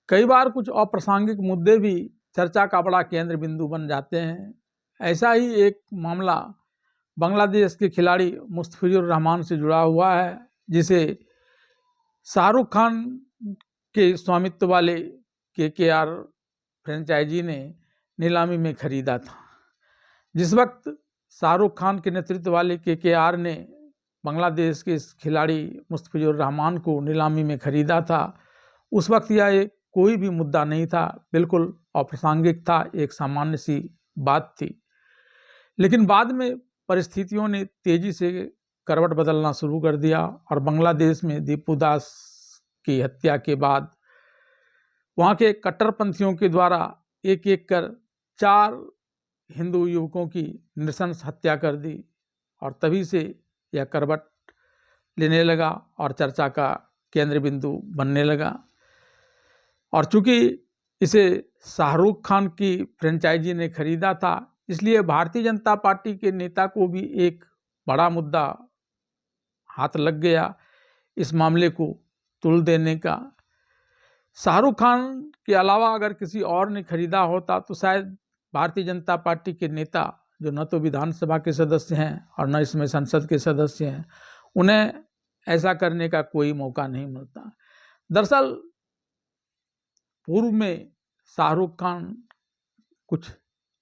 कई बार कुछ अप्रासंगिक मुद्दे भी चर्चा का बड़ा केंद्र बिंदु बन जाते हैं। ऐसा ही एक मामला बांग्लादेश के खिलाड़ी मुस्तफिजुर रहमान से जुड़ा हुआ है, जिसे शाहरुख खान के स्वामित्व वाले केकेआर फ्रेंचाइजी ने नीलामी में खरीदा था। जिस वक्त शाहरुख खान के नेतृत्व वाले केकेआर ने बांग्लादेश के इस खिलाड़ी मुस्तफिजुर रहमान को नीलामी में खरीदा था, उस वक्त यह कोई भी मुद्दा नहीं था, बिल्कुल अप्रासंगिक था, एक सामान्य सी बात थी। लेकिन बाद में परिस्थितियों ने तेजी से करवट बदलना शुरू कर दिया और बांग्लादेश में दीपू दास की हत्या के बाद वहाँ के कट्टरपंथियों के द्वारा एक एक कर 4 हिंदू युवकों की नृशंस हत्या कर दी और तभी से यह करवट लेने लगा और चर्चा का केंद्र बिंदु बनने लगा। और चूंकि इसे शाहरुख खान की फ्रेंचाइजी ने खरीदा था, इसलिए भारतीय जनता पार्टी के नेता को भी एक बड़ा मुद्दा हाथ लग गया इस मामले को तुल देने का। शाहरुख खान के अलावा अगर किसी और ने खरीदा होता तो शायद भारतीय जनता पार्टी के नेता, जो न तो विधानसभा के सदस्य हैं और न इसमें संसद के सदस्य हैं, उन्हें ऐसा करने का कोई मौका नहीं मिलता। दरअसल पूर्व में शाहरुख खान कुछ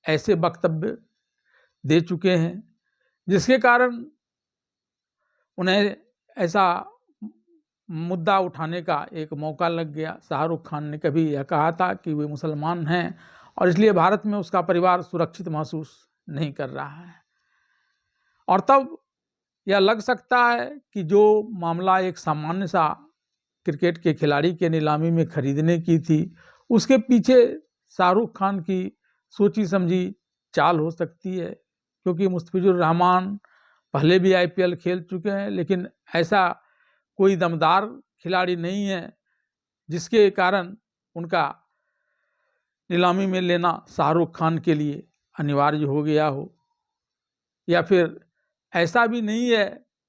ऐसे वक्तव्य दे चुके हैं जिसके कारण उन्हें ऐसा मुद्दा उठाने का एक मौका लग गया। शाहरुख खान ने कभी यह कहा था कि वे मुसलमान हैं और इसलिए भारत में उसका परिवार सुरक्षित महसूस नहीं कर रहा है। और तब यह लग सकता है कि जो मामला एक सामान्य सा क्रिकेट के खिलाड़ी के नीलामी में खरीदने की थी, उसके पीछे शाहरुख खान की सोची समझी चाल हो सकती है, क्योंकि मुस्तफिजुर रहमान पहले भी आईपीएल खेल चुके हैं, लेकिन ऐसा कोई दमदार खिलाड़ी नहीं है जिसके कारण उनका नीलामी में लेना शाहरुख खान के लिए अनिवार्य हो गया हो। या फिर ऐसा भी नहीं है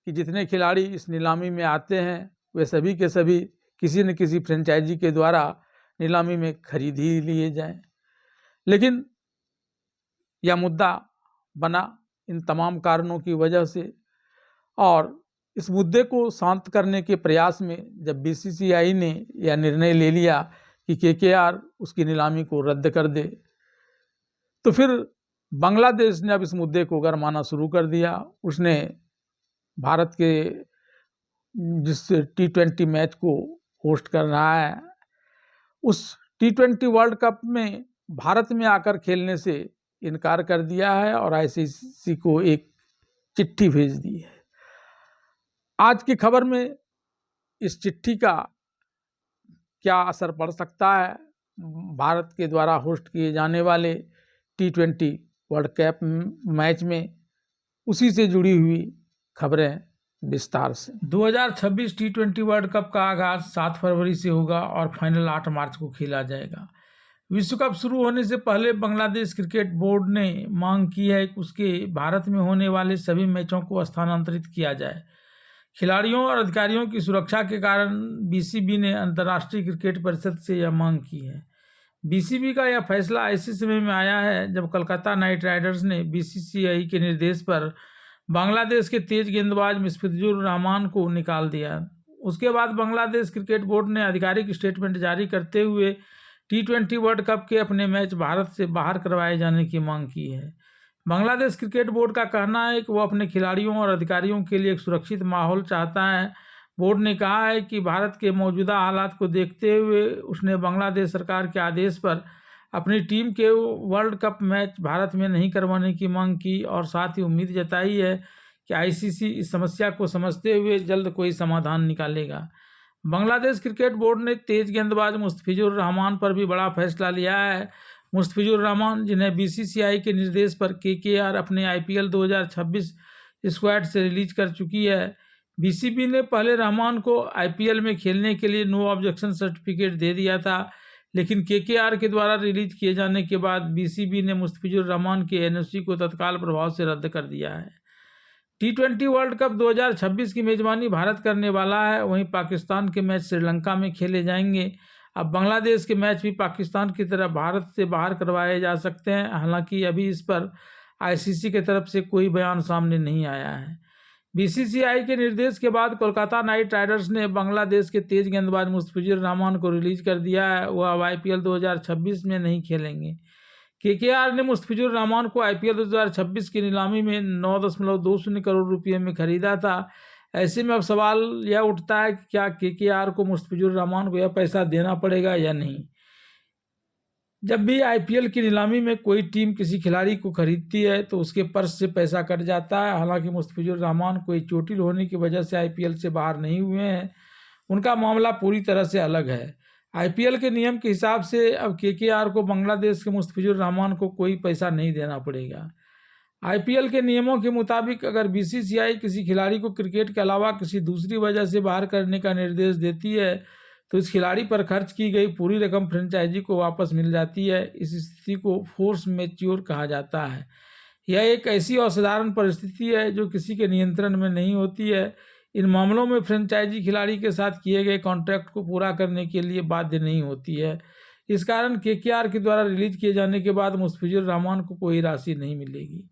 कि जितने खिलाड़ी इस नीलामी में आते हैं वे सभी के सभी किसी न किसी फ्रेंचाइजी के द्वारा नीलामी में खरीद ही लिए जाएं। लेकिन यह मुद्दा बना इन तमाम कारणों की वजह से, और इस मुद्दे को शांत करने के प्रयास में जब बीसीसीआई ने यह निर्णय ले लिया कि केकेआर उसकी नीलामी को रद्द कर दे, तो फिर बांग्लादेश ने अब इस मुद्दे को गरमाना शुरू कर दिया। उसने भारत के जिस T20 मैच को होस्ट कर रहा है, उस T20 वर्ल्ड कप में भारत में आकर खेलने से इनकार कर दिया है और आईसीसी को एक चिट्ठी भेज दी है। आज की खबर में इस चिट्ठी का क्या असर पड़ सकता है, भारत के द्वारा होस्ट किए जाने वाले T20 वर्ल्ड कप मैच में, उसी से जुड़ी हुई खबरें विस्तार से। 2026 T20 वर्ल्ड कप का आगाज 7 फरवरी से होगा और फाइनल 8 मार्च को खेला जाएगा। विश्व कप शुरू होने से पहले बांग्लादेश क्रिकेट बोर्ड ने मांग की है कि उसके भारत में होने वाले सभी मैचों को स्थानांतरित किया जाए। खिलाड़ियों और अधिकारियों की सुरक्षा के कारण बीसीबी ने अंतर्राष्ट्रीय क्रिकेट परिषद से यह मांग की है। बीसीबी का यह फैसला ऐसे समय में आया है जब कोलकाता नाइट राइडर्स ने बीसीसीआई के निर्देश पर बांग्लादेश के तेज गेंदबाज मुस्तफिजुर रहमान को निकाल दिया। उसके बाद बांग्लादेश क्रिकेट बोर्ड ने आधिकारिक स्टेटमेंट जारी करते हुए T20 वर्ल्ड कप के अपने मैच भारत से बाहर करवाए जाने की मांग की है। बांग्लादेश क्रिकेट बोर्ड का कहना है कि वह अपने खिलाड़ियों और अधिकारियों के लिए एक सुरक्षित माहौल चाहता है। बोर्ड ने कहा है कि भारत के मौजूदा हालात को देखते हुए उसने बांग्लादेश सरकार के आदेश पर अपनी टीम के वर्ल्ड कप मैच भारत में नहीं करवाने की मांग की और साथ ही उम्मीद जताई है कि आईसीसी इस समस्या को समझते हुए जल्द कोई समाधान निकालेगा। बांग्लादेश क्रिकेट बोर्ड ने तेज गेंदबाज मुस्तफिजुर रहमान पर भी बड़ा फैसला लिया है। मुस्तफिजुर रहमान, जिन्हें बीसीसीआई के निर्देश पर केकेआर अपने आईपीएल 2026 स्क्वाड से रिलीज कर चुकी है। बीसीबी ने पहले रहमान को आईपीएल में खेलने के लिए नो ऑब्जेक्शन सर्टिफिकेट दे दिया था, लेकिन केकेआर के द्वारा रिलीज किए जाने के बाद बीसीबी ने मुस्तफिजुर रहमान के एनओसी को तत्काल प्रभाव से रद्द कर दिया है। T20 वर्ल्ड कप 2026 की मेजबानी भारत करने वाला है। वहीं पाकिस्तान के मैच श्रीलंका में खेले जाएंगे। अब बांग्लादेश के मैच भी पाकिस्तान की तरह भारत से बाहर करवाए जा सकते हैं। हालांकि अभी इस पर आईसीसी की तरफ से कोई बयान सामने नहीं आया है। बीसीसीआई के निर्देश के बाद कोलकाता नाइट राइडर्स ने बांग्लादेश के तेज गेंदबाज मुस्तफिजुर रहमान को रिलीज कर दिया है। वह अब आईपीएल 2026 में नहीं खेलेंगे। केकेआर ने मुस्तफिजुर रहमान को आईपीएल 2026 की नीलामी में 9.20 करोड़ रुपये में खरीदा था। ऐसे में अब सवाल यह उठता है कि क्या केकेआर को मुस्तफिजुर रहमान को यह पैसा देना पड़ेगा या नहीं। जब भी आईपीएल की नीलामी में कोई टीम किसी खिलाड़ी को खरीदती है तो उसके पर्स से पैसा कट जाता है। हालांकि मुस्तफिजुर रहमान कोई चोटिल होने की वजह से आईपीएल से बाहर नहीं हुए हैं। उनका मामला पूरी तरह से अलग है। आईपीएल के नियम के हिसाब से अब केकेआर को बांग्लादेश के मुस्तफिजुर रहमान को कोई पैसा नहीं देना पड़ेगा। आईपीएल के नियमों के मुताबिक अगर बीसीसीआई किसी खिलाड़ी को क्रिकेट के अलावा किसी दूसरी वजह से बाहर करने का निर्देश देती है तो इस खिलाड़ी पर खर्च की गई पूरी रकम फ्रेंचाइजी को वापस मिल जाती है। इस स्थिति को फोर्स मैच्योर कहा जाता है। यह एक ऐसी असाधारण परिस्थिति है जो किसी के नियंत्रण में नहीं होती है। इन मामलों में फ्रेंचाइजी खिलाड़ी के साथ किए गए कॉन्ट्रैक्ट को पूरा करने के लिए बाध्य नहीं होती है। इस कारण केकेआर के द्वारा रिलीज किए जाने के बाद मुस्तफिजुर रहमान को कोई राशि नहीं मिलेगी।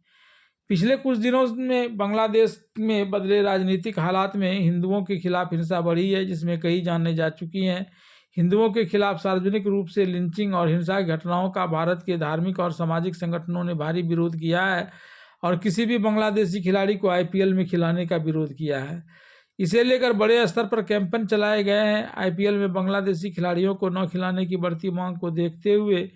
पिछले कुछ दिनों में बांग्लादेश में बदले राजनीतिक हालात में हिंदुओं के खिलाफ हिंसा बढ़ी है, जिसमें कई जानें जा चुकी हैं। हिंदुओं के खिलाफ सार्वजनिक रूप से लिंचिंग और हिंसा की घटनाओं का भारत के धार्मिक और सामाजिक संगठनों ने भारी विरोध किया है और किसी भी बांग्लादेशी खिलाड़ी को आईपीएल में खिलाने का विरोध किया है। इसे लेकर बड़े स्तर पर कैंपेन चलाए गए हैं। आईपीएल में बांग्लादेशी खिलाड़ियों को न खिलाने की बढ़ती मांग को देखते हुए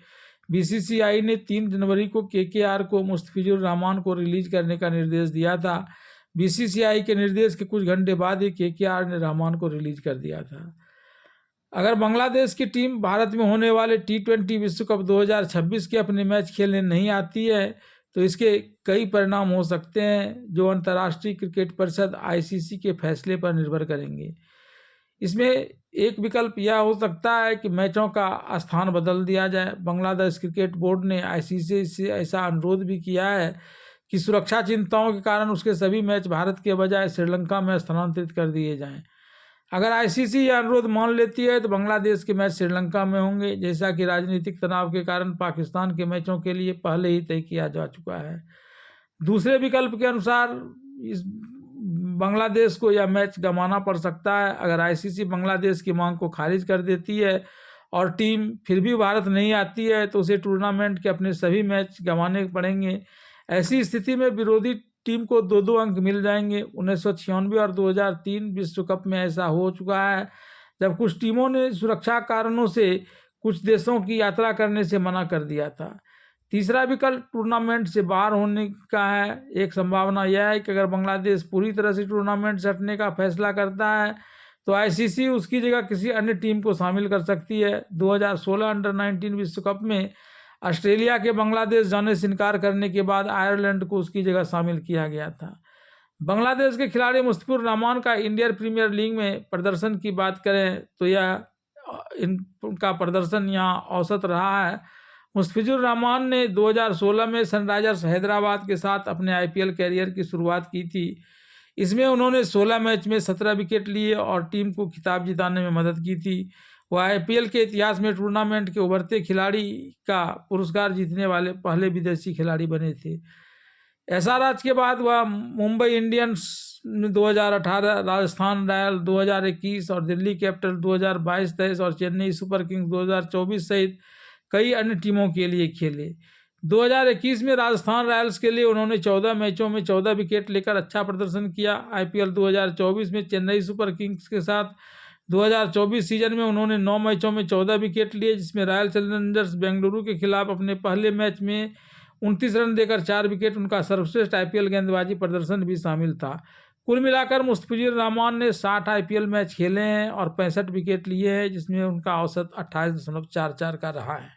बीसीसीआई ने 3 जनवरी को केकेआर को मुस्तफिजुर रहमान को रिलीज करने का निर्देश दिया था। बीसीसीआई के निर्देश के कुछ घंटे बाद ही केकेआर ने रहमान को रिलीज कर दिया था। अगर बांग्लादेश की टीम भारत में होने वाले T20 विश्व कप 2026 के अपने मैच खेलने नहीं आती है तो इसके कई परिणाम हो सकते हैं जो अंतर्राष्ट्रीय क्रिकेट परिषद आईसीसी के फैसले पर निर्भर करेंगे। इसमें एक विकल्प यह हो सकता है कि मैचों का स्थान बदल दिया जाए। बांग्लादेश क्रिकेट बोर्ड ने आईसीसी से ऐसा अनुरोध भी किया है कि सुरक्षा चिंताओं के कारण उसके सभी मैच भारत के बजाय श्रीलंका में स्थानांतरित कर दिए जाएं। अगर आईसीसी यह अनुरोध मान लेती है तो बांग्लादेश के मैच श्रीलंका में होंगे, जैसा कि राजनीतिक तनाव के कारण पाकिस्तान के मैचों के लिए पहले ही तय किया जा चुका है। दूसरे विकल्प के अनुसार इस बांग्लादेश को यह मैच गंवाना पड़ सकता है। अगर आईसीसी बांग्लादेश की मांग को खारिज कर देती है और टीम फिर भी भारत नहीं आती है तो उसे टूर्नामेंट के अपने सभी मैच गंवाने पड़ेंगे। ऐसी स्थिति में विरोधी टीम को 2-2 अंक मिल जाएंगे। 1996 और 2003 विश्व कप में ऐसा हो चुका है जब कुछ टीमों ने सुरक्षा कारणों से कुछ देशों की यात्रा करने से मना कर दिया था। तीसरा विकल्प टूर्नामेंट से बाहर होने का है। एक संभावना यह है कि अगर बांग्लादेश पूरी तरह से टूर्नामेंट से हटने का फैसला करता है तो आईसीसी उसकी जगह किसी अन्य टीम को शामिल कर सकती है। 2016 अंडर-19 विश्व कप में ऑस्ट्रेलिया के बांग्लादेश जाने से इनकार करने के बाद आयरलैंड को उसकी जगह शामिल किया गया था। बांग्लादेश के खिलाड़ी मुस्तफिजुर रहमान का इंडियन प्रीमियर लीग में प्रदर्शन की बात करें तो यह इनका प्रदर्शन यहाँ औसत रहा है। मुस्तफिजुर रहमान ने 2016 में सनराइजर्स हैदराबाद के साथ अपने आईपीएल कैरियर की शुरुआत की थी। इसमें उन्होंने 16 मैच में 17 विकेट लिए और टीम को खिताब जिताने में मदद की थी। वह आईपीएल के इतिहास में टूर्नामेंट के उभरते खिलाड़ी का पुरस्कार जीतने वाले पहले विदेशी खिलाड़ी बने थे। एसआरएच के बाद वह मुंबई इंडियंस 2018, राजस्थान रॉयल 2021 और दिल्ली कैपिटल 2022-23 और चेन्नई सुपर किंग्स 2024 सहित कई अन्य टीमों के लिए खेले। 2021 में राजस्थान रॉयल्स के लिए उन्होंने 14 मैचों में 14 विकेट लेकर अच्छा प्रदर्शन किया। आईपीएल 2024 में चेन्नई सुपर किंग्स के साथ 2024 सीजन में उन्होंने 9 मैचों में 14 विकेट लिए, जिसमें रॉयल चैलेंजर्स बेंगलुरु के खिलाफ अपने पहले मैच में 29 रन देकर 4 विकेट उनका सर्वश्रेष्ठ आईपीएल गेंदबाजी प्रदर्शन भी शामिल था। कुल मिलाकर मुस्तफिजुर रहमान ने 60 आईपीएल मैच खेले हैं और 65 विकेट लिए हैं, जिसमें उनका औसत 28.44 का रहा है।